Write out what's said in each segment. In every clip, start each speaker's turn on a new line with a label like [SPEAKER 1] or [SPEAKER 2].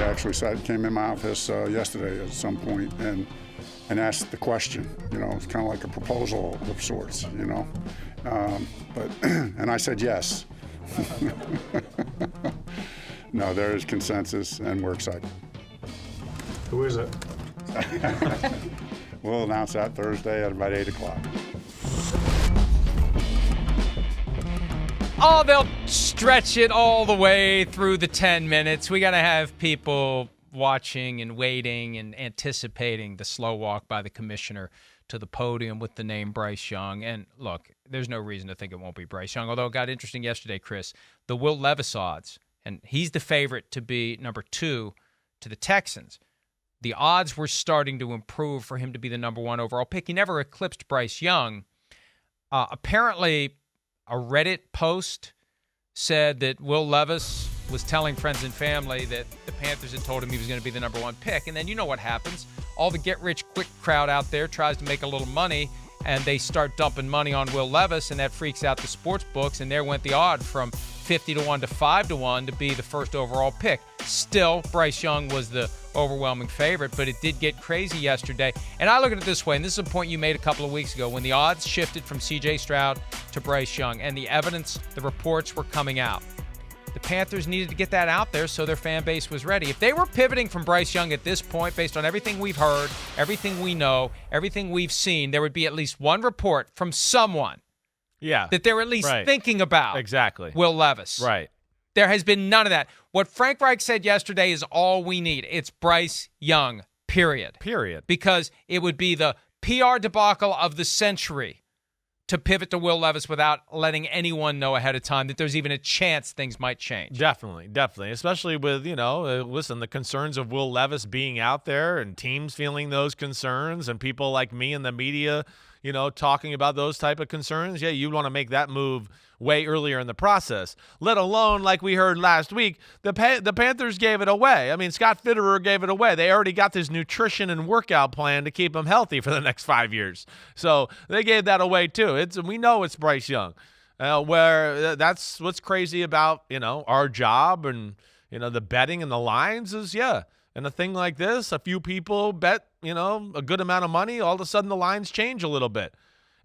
[SPEAKER 1] actually came in my office yesterday at some point and asked the question. It's kind of like a proposal of sorts, and I said yes. No, there is consensus, and we're excited.
[SPEAKER 2] Who is it?
[SPEAKER 1] We'll announce that Thursday at about 8 o'clock.
[SPEAKER 3] Oh, they'll stretch it all the way through the 10 minutes. We got to have people watching and waiting and anticipating the slow walk by the commissioner to the podium with the name Bryce Young. And look, there's no reason to think it won't be Bryce Young, although it got interesting yesterday, Chris. The Will Levis odds, and he's the favorite to be number 2 to the Texans. The odds were starting to improve for him to be the number 1 overall pick. He never eclipsed Bryce Young. Apparently, a Reddit post said that Will Levis was telling friends and family that the Panthers had told him he was going to be the number 1 pick. And then you know what happens. All the get-rich-quick crowd out there tries to make a little money, and they start dumping money on Will Levis, and that freaks out the sports books, and there went the odd from 50-1 to 5-1 to be the first overall pick. Still, Bryce Young was the overwhelming favorite, but it did get crazy yesterday. And I look at it this way, and this is a point you made a couple of weeks ago, when the odds shifted from C.J. Stroud to Bryce Young, and the evidence, the reports were coming out. The Panthers needed to get that out there so their fan base was ready. If they were pivoting from Bryce Young at this point, based on everything we've heard, everything we know, everything we've seen, there would be at least one report from someone that they're at least thinking about Will Levis.
[SPEAKER 4] Right.
[SPEAKER 3] There has been none of that. What Frank Reich said yesterday is all we need. It's Bryce Young, period. Because it would be the PR debacle of the century to pivot to Will Levis without letting anyone know ahead of time that there's even a chance things might change.
[SPEAKER 4] Definitely. Especially with, listen, the concerns of Will Levis being out there and teams feeling those concerns and people like me in the media, talking about those type of concerns. Yeah, you want to make that move way earlier in the process, let alone, like we heard last week, the Panthers gave it away. I mean, Scott Fitterer gave it away. They already got this nutrition and workout plan to keep him healthy for the next 5 years. So they gave that away too. We know it's Bryce Young. Where that's what's crazy about, our job and, the betting and the lines is, and a thing like this, a few people bet, a good amount of money, all of a sudden the lines change a little bit.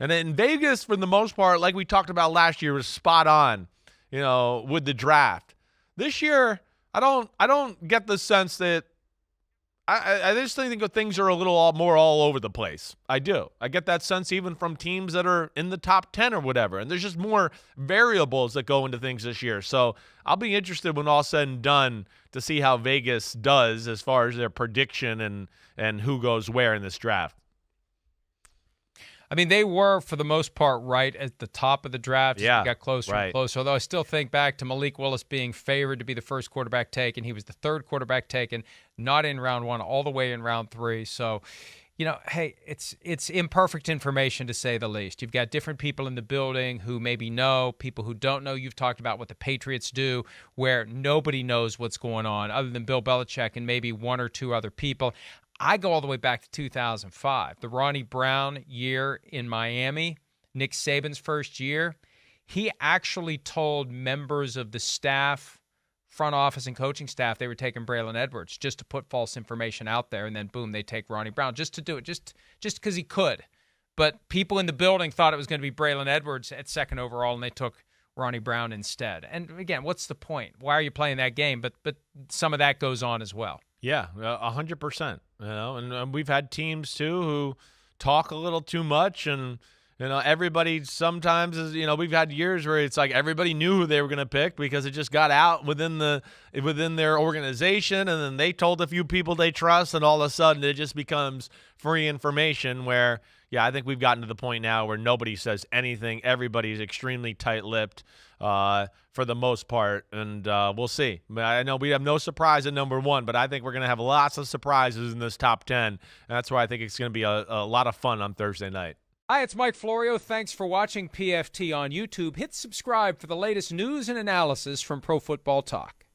[SPEAKER 4] And in Vegas, for the most part, like we talked about last year, was spot on, with the draft. This year, I don't get the sense that I just think that things are a little more all over the place. I do. I get that sense even from teams that are in the top 10 or whatever. And there's just more variables that go into things this year. So I'll be interested when all's said and done to see how Vegas does as far as their prediction and who goes where in this draft.
[SPEAKER 3] I mean, they were, for the most part, right at the top of the draft.
[SPEAKER 4] Yeah,
[SPEAKER 3] it got closer and closer. Although I still think back to Malik Willis being favored to be the first quarterback taken. He was the third quarterback taken, not in round 1, all the way in round 3. So, hey, it's imperfect information to say the least. You've got different people in the building who maybe know, people who don't know. You've talked about what the Patriots do, where nobody knows what's going on other than Bill Belichick and maybe one or two other people. I go all the way back to 2005, the Ronnie Brown year in Miami, Nick Saban's first year. He actually told members of the staff, front office and coaching staff, they were taking Braylon Edwards just to put false information out there, and then boom, they take Ronnie Brown just to do it, just because he could. But people in the building thought it was going to be Braylon Edwards at second overall, and they took Ronnie Brown instead. And again, what's the point? Why are you playing that game? But some of that goes on as well.
[SPEAKER 4] Yeah, 100%. And we've had teams too who talk a little too much, and everybody sometimes is. We've had years where it's like everybody knew who they were going to pick because it just got out within their organization, and then they told a few people they trust, and all of a sudden it just becomes free information. Where I think we've gotten to the point now where nobody says anything. Everybody's extremely tight-lipped. For the most part, and we'll see. I know we have no surprise at number 1, but I think we're going to have lots of surprises in this top 10, and that's why I think it's going to be a lot of fun on Thursday night.
[SPEAKER 3] Hi, it's Mike Florio. Thanks for watching PFT on YouTube. Hit subscribe for the latest news and analysis from Pro Football Talk.